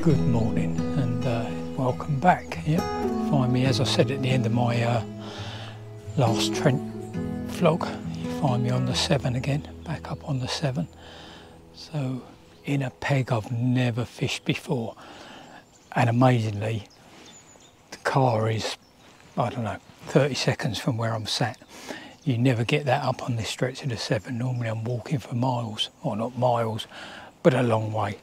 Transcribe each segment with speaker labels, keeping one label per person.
Speaker 1: Good morning and welcome back. Yep, find me, as I said at the end of my last Trent vlog, you find me on the Severn again, back up on the Severn. So in a peg I've never fished before, and amazingly the car is, I don't know, 30 seconds from where I'm sat. You never get that up on this stretch of the Severn. Normally I'm walking for miles, or not miles, but a long way.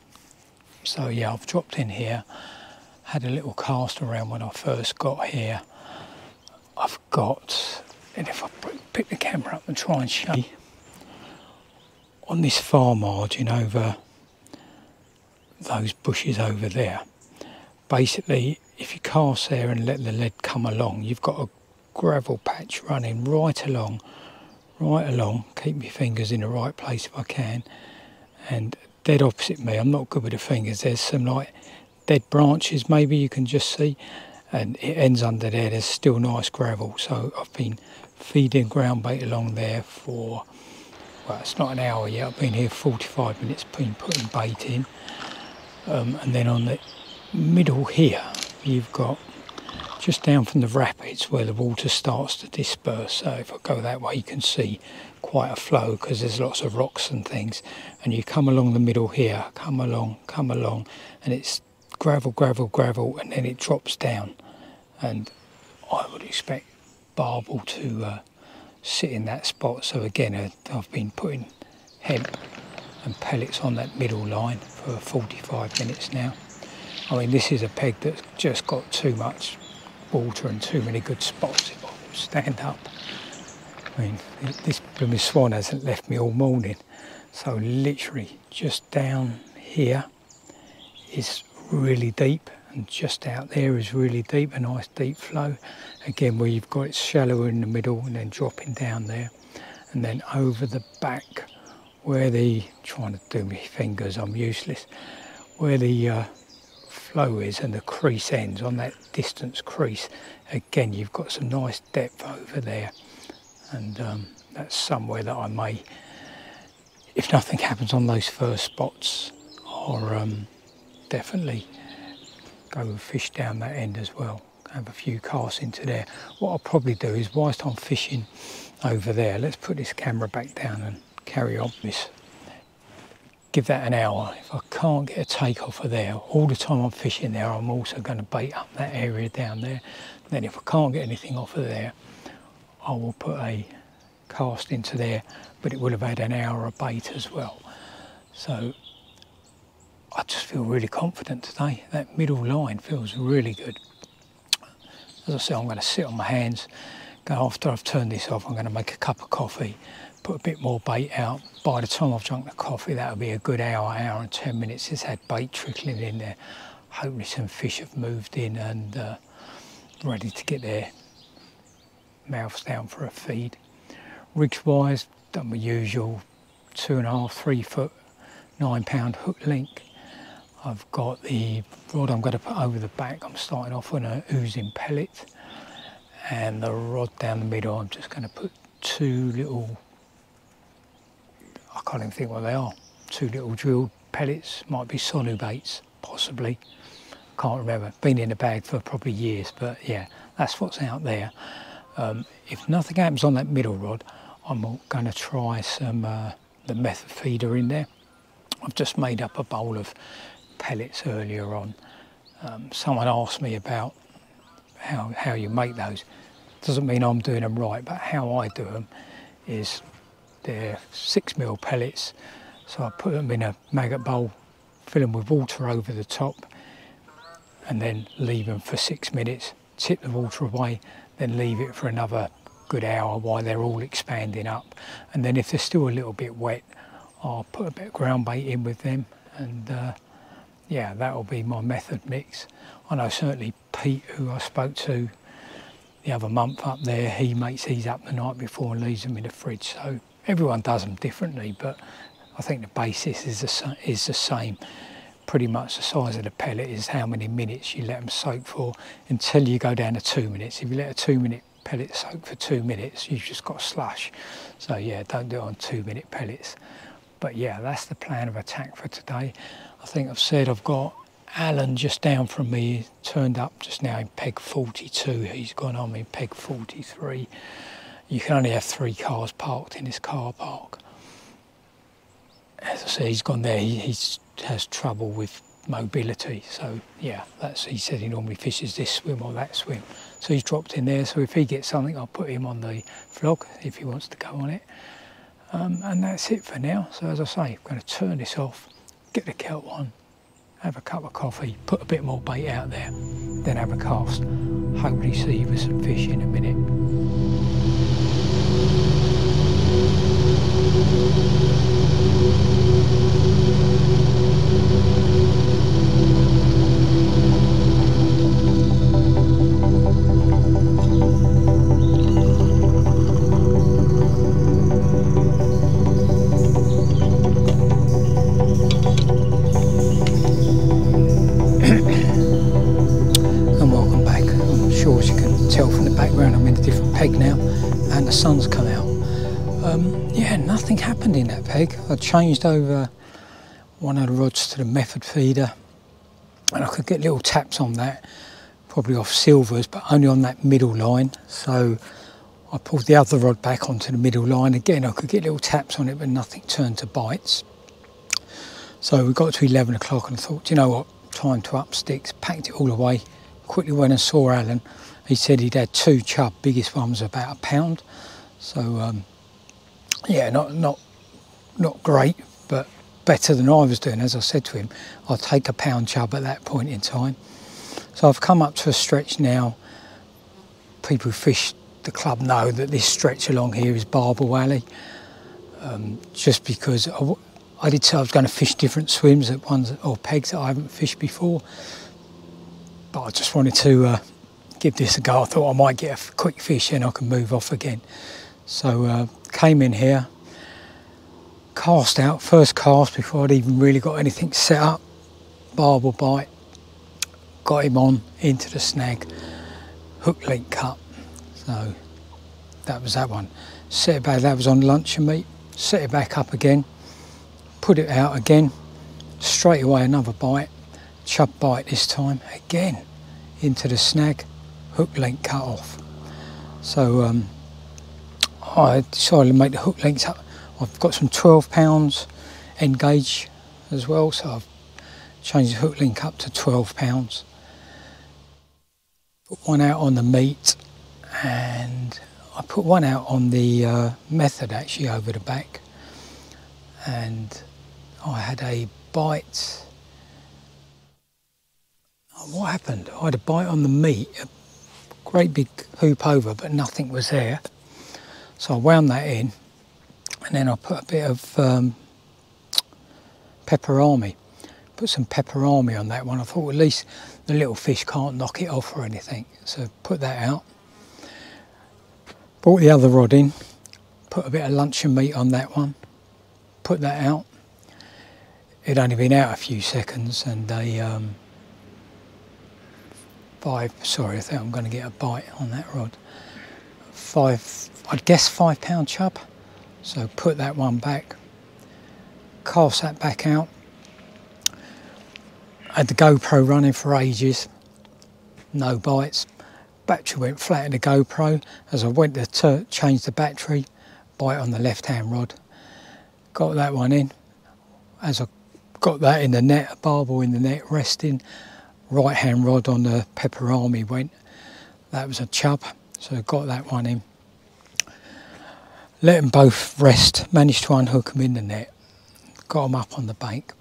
Speaker 1: So yeah, I've dropped in here, had a little cast around when I first got here. I've got, and if I pick the camera up and try and show you, on this far margin over those bushes over there, basically if you cast there and let the lead come along, you've got a gravel patch running right along, keep my fingers in the right place if I can, and dead opposite me, I'm not good with the fingers, there's some like dead branches maybe you can just see, and it ends under there, there's still nice gravel. So I've been feeding ground bait along there for, well, it's not an hour yet, I've been here 45 minutes, been putting bait in, and then on the middle here you've got just down from the rapids where the water starts to disperse. So if I go that way you can see quite a flow because there's lots of rocks and things, and you come along the middle here, come along, and it's gravel, and then it drops down, and I would expect barbel to sit in that spot. So again, I've been putting hemp and pellets on that middle line for 45 minutes now. I mean, this is a peg that's just got too much water and too many good spots if I stand up. I mean, this blooming swan hasn't left me all morning. So literally just down here is really deep, and just out there is really deep, a nice deep flow. Again, where you've got it shallower in the middle and then dropping down there. And then over the back where trying to do my fingers, I'm useless, where the flow is and the crease ends on that distance crease, again you've got some nice depth over there, and that's somewhere that I may, if nothing happens on those first spots, or definitely go and fish down that end as well, have a few casts into there. What I'll probably do is, whilst I'm fishing over there, let's put this camera back down and carry on this. Give that an hour. If I can't get a take off of there, all the time I'm fishing there, I'm also going to bait up that area down there. Then if I can't get anything off of there, I will put a cast into there, but it will have had an hour of bait as well. So I just feel really confident today. That middle line feels really good. As I said, I'm going to sit on my hands. After I've turned this off, I'm going to make a cup of coffee, put a bit more bait out. By the time I've drunk the coffee, that'll be a good hour and 10 minutes. It's had bait trickling in there. Hopefully some fish have moved in and ready to get their mouths down for a feed. Rigs wise, done my usual 2.5, 3 foot, 9 pound hook link. I've got the rod I'm going to put over the back. I'm starting off on a oozing pellet, and the rod down the middle, I'm just going to put 2 little, I can't even think what they are, 2 little drilled pellets, might be sonu baits, possibly. can't remember, been in the bag for probably years, but yeah, that's what's out there. If nothing happens on that middle rod, I'm going to try some the method feeder in there. I've just made up a bowl of pellets earlier on. Someone asked me about how you make those. Doesn't mean I'm doing them right, but how I do them is they're 6mm pellets. So I put them in a maggot bowl, fill them with water over the top, and then leave them for 6 minutes, tip the water away, then leave it for another good hour while they're all expanding up. And then if they're still a little bit wet, I'll put a bit of ground bait in with them, and yeah, that'll be my method mix. I know certainly Pete, who I spoke to the other month up there, he makes these up the night before and leaves them in the fridge. So everyone does them differently, but I think the basis is the same. Pretty much the size of the pellet is how many minutes you let them soak for until you go down to 2 minutes. If you let a 2-minute pellet soak for 2 minutes, you've just got slush. So yeah, don't do it on 2-minute pellets. But yeah, that's the plan of attack for today. I think I've said I've got Alan just down from me, turned up just now in peg 42. He's gone on in peg 43. You can only have 3 cars parked in this car park. As I say, he's gone there. He has trouble with mobility. So yeah, he said he normally fishes this swim or that swim. So he's dropped in there. So if he gets something, I'll put him on the vlog if he wants to go on it. And that's it for now. So as I say, I'm going to turn this off, get the kelp on, have a cup of coffee, put a bit more bait out there, then have a cast. Hopefully see you with some fish in a minute. Peg now, and the sun's come out. Yeah, nothing happened in that peg. I changed over one of the rods to the method feeder, and I could get little taps on that, probably off silvers, but only on that middle line. So I pulled the other rod back onto the middle line. Again, I could get little taps on it, but nothing turned to bites. So we got to 11 o'clock and I thought, you know what, time to up sticks, packed it all away, quickly went and saw Alan. He said he'd had 2 chub, biggest one was about £1. So yeah, not great, but better than I was doing. As I said to him, I'll take £1 chub at that point in time. So I've come up to a stretch now. People who fish the club know that this stretch along here is Barbel Alley. Just because I did say I was going to fish different swims at ones or pegs that I haven't fished before, but I just wanted to give this a go. I thought I might get a quick fish and I can move off again. So came in here, cast out, first cast before I'd even really got anything set up, barbel bite, got him on into the snag, hook link cut. So that was that one. Set it back, that was on luncheon meat, set it back up again, put it out again, straight away another bite, chub bite this time, again into the snag, hook link cut off. So I decided to make the hook links up. I've got some 12 pounds end gauge as well, so I've changed the hook link up to 12 pounds. Put one out on the meat, and I put one out on the method actually over the back, and I had a bite. What happened? I had a bite on the meat, a great big hoop over, but nothing was there. So I wound that in, and then I put a bit of pepperami. Put some pepperami on that one. I thought at least the little fish can't knock it off or anything. So put that out. Brought the other rod in, put a bit of luncheon meat on that one, put that out. It'd only been out a few seconds, and a sorry, I think I'm going to get a bite on that rod. I'd guess 5 pound chub. So put that one back, cast that back out, Had the GoPro running for ages, no bites. Battery went flat in the GoPro. As I went to change the battery, bite on the left hand rod. Got that one in. As I got that in the net, a barbel in the net resting, right hand rod on the pepperami went. That was a chub, so I got that one in. Let them both rest, managed to unhook them in the net. Got them up on the bank.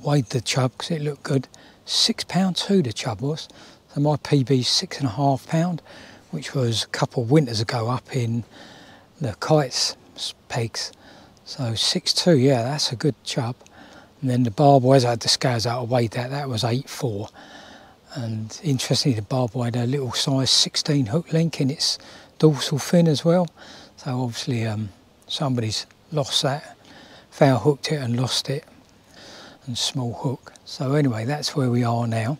Speaker 1: Weighed the chub because it looked good. £6.2 the chub was. So my PB's £6.5, which was a couple of winters ago up in the kites pegs. So 6.2, yeah, that's a good chub. And then the barbel, as I had the scales out, I weighed that was 8.4. And interestingly, the barbel had a little size 16 hook link in its dorsal fin as well. So obviously somebody's lost that, foul hooked it and lost it, and small hook. So anyway, that's where we are now.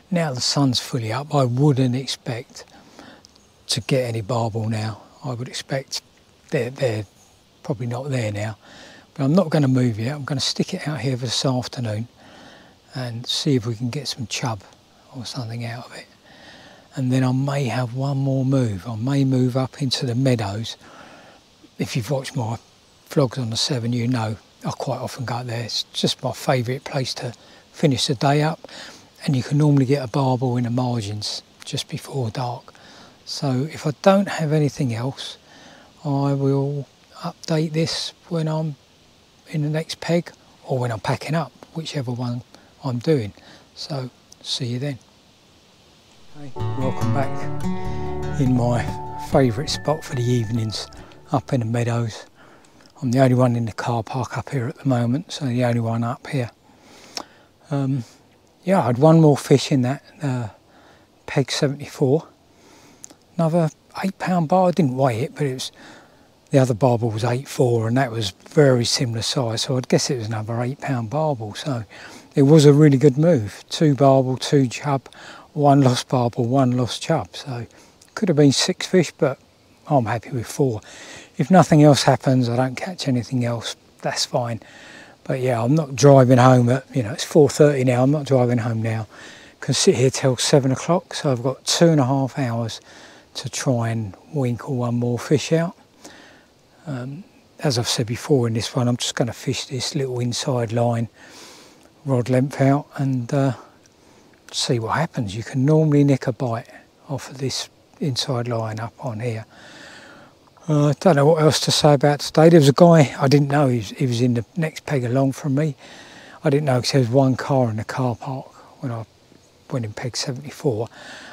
Speaker 1: Now the sun's fully up, I wouldn't expect to get any barbel now. I would expect they're probably not there now. But I'm not going to move yet. I'm going to stick it out here for this afternoon and see if we can get some chub or something out of it. And then I may have one more move. I may move up into the meadows. If you've watched my vlogs on the Severn, you know I quite often go there. It's just my favourite place to finish the day up. And you can normally get a barbel in the margins just before dark. So if I don't have anything else, I will update this when I'm in the next peg or when I'm packing up, whichever one I'm doing. So see you then. Okay, welcome back in my favourite spot for the evenings, up in the meadows. I'm the only one in the car park up here at the moment, so the only one up here. Yeah, I had one more fish in that peg 74. Another £8 bar. I didn't weigh it, but it was, the other barbel was 8.4 and that was very similar size, so I'd guess it was another £8 barbel. So it was a really good move. 2 barbel, 2 chub, 1 lost barbel, 1 lost chub. So could have been 6 fish, but I'm happy with 4. If nothing else happens, I don't catch anything else, that's fine. But yeah, I'm not driving home at, it's 4:30 now, I'm not driving home now. Can sit here till 7 o'clock, so I've got 2.5 hours to try and winkle one more fish out. As I've said before in this one, I'm just going to fish this little inside line, rod length out, and see what happens. You can normally nick a bite off of this inside line up on here. I don't know what else to say about today. There was a guy, I didn't know he was in the next peg along from me. I didn't know because there was one car in the car park when I went in peg 74.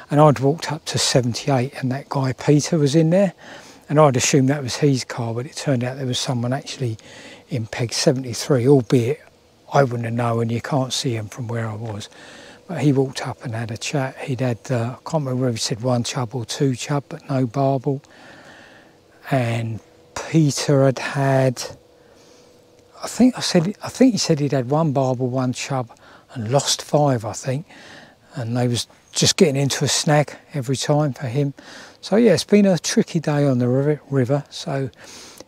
Speaker 1: And I'd walked up to 78 and that guy Peter was in there. And I'd assumed that was his car, but it turned out there was someone actually in peg 73, albeit I wouldn't have known and you can't see him from where I was. But he walked up and had a chat. He'd had, I can't remember whether he said 1 chub or 2 chub, but no barbel. And Peter had, I think he said he'd had 1 barbel, 1 chub and lost 5, I think. And they was just getting into a snag every time for him. So yeah, it's been a tricky day on the river. So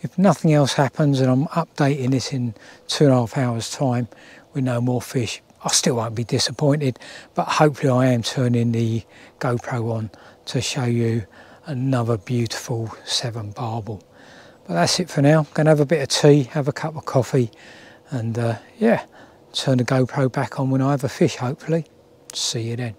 Speaker 1: if nothing else happens and I'm updating this in 2.5 hours time with no more fish, I still won't be disappointed, but hopefully I am turning the GoPro on to show you another beautiful Severn barbel. But that's it for now. I'm going to have a bit of tea, have a cup of coffee, and yeah, turn the GoPro back on when I have a fish, hopefully. See you then.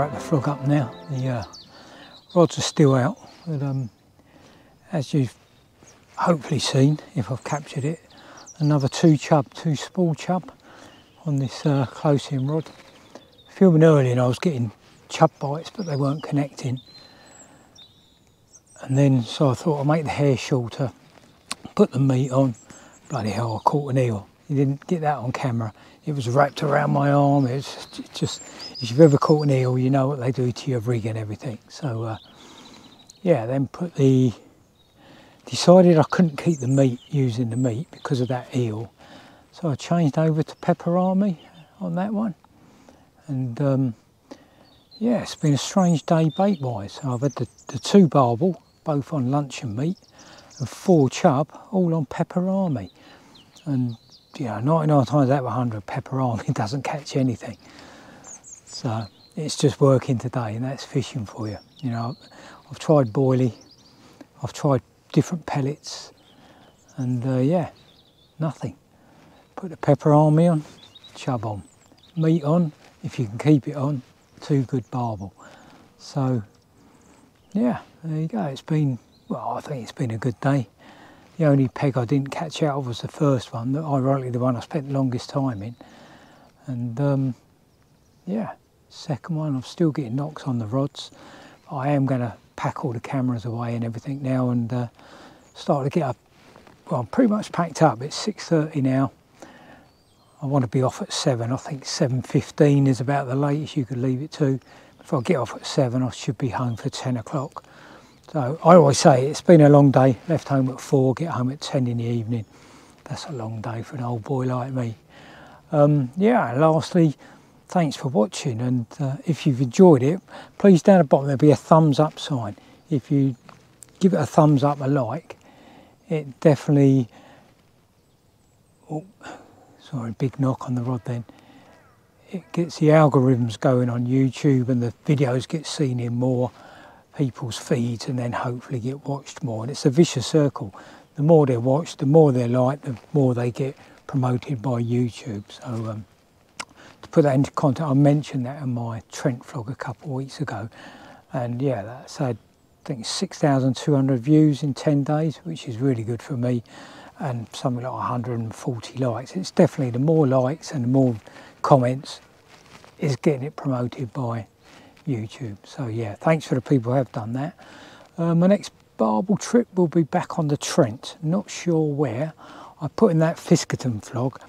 Speaker 1: wrap the flog up now. The rods are still out, but as you've hopefully seen, if I've captured it, another two small chub on this close-in rod. Filming earlier and I was getting chub bites, but they weren't connecting. And then, so I thought I'll make the hair shorter, put the meat on. Bloody hell, I caught an eel. You didn't get that on camera. It was wrapped around my arm. It's just, if you've ever caught an eel, you know what they do to your rig and everything. So, yeah, then decided I couldn't keep the meat using the meat because of that eel. So I changed over to pepperami on that one. And yeah, it's been a strange day bait-wise. I've had the two barbel, both on luncheon meat, and 4 chub, all on pepperami. And, you know, 99 times out of 100, pepperami doesn't catch anything. So it's just working today, and that's fishing for you. You know, I've tried boilie, I've tried different pellets, and yeah, nothing. Put the pepperami on, chub on. Meat on, if you can keep it on, 2 good barbel. So, yeah, there you go. It's been, well, I think it's been a good day. The only peg I didn't catch out of was the first one, ironically the one I spent the longest time in. And yeah, second one, I'm still getting knocks on the rods. I am going to pack all the cameras away and everything now and start to get up. Well, I'm pretty much packed up. It's 6:30 now. I want to be off at 7. I think 7:15 is about the latest you could leave it to. If I get off at 7, I should be home for 10 o'clock. So I always say it's been a long day. Left home at 4, get home at 10 in the evening. That's a long day for an old boy like me. Yeah, lastly, thanks for watching. And if you've enjoyed it, please down the bottom there'll be a thumbs up sign. If you give it a thumbs up, a like, it definitely... Oh, sorry, big knock on the rod then. It gets the algorithms going on YouTube and the videos get seen in more people's feeds and then hopefully get watched more. And it's a vicious circle. The more they're watched, the more they're liked, the more they get promoted by YouTube. So to put that into context, I mentioned that in my Trent vlog a couple of weeks ago. And yeah, that's had, I think, 6,200 views in 10 days, which is really good for me. And something like 140 likes. It's definitely the more likes and the more comments is getting it promoted by YouTube. So yeah, thanks for the people who have done that. My next Barbel trip will be back on the Trent. Not sure where. I put in that Fiskerton vlog.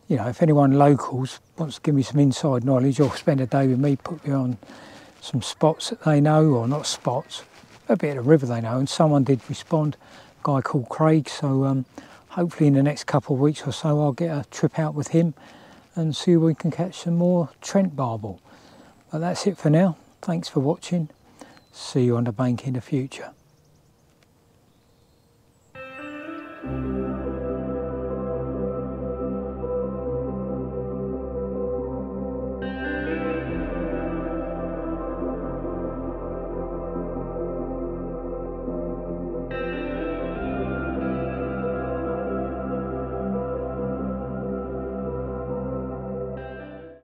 Speaker 1: You know, if anyone locals wants to give me some inside knowledge or spend a day with me, put me on some spots that they know, or not spots, a bit of the river they know. And someone did respond, a guy called Craig. So hopefully in the next couple of weeks or so I'll get a trip out with him and see if we can catch some more Trent barbel. But that's it for now. Thanks for watching. See you on the bank in the future.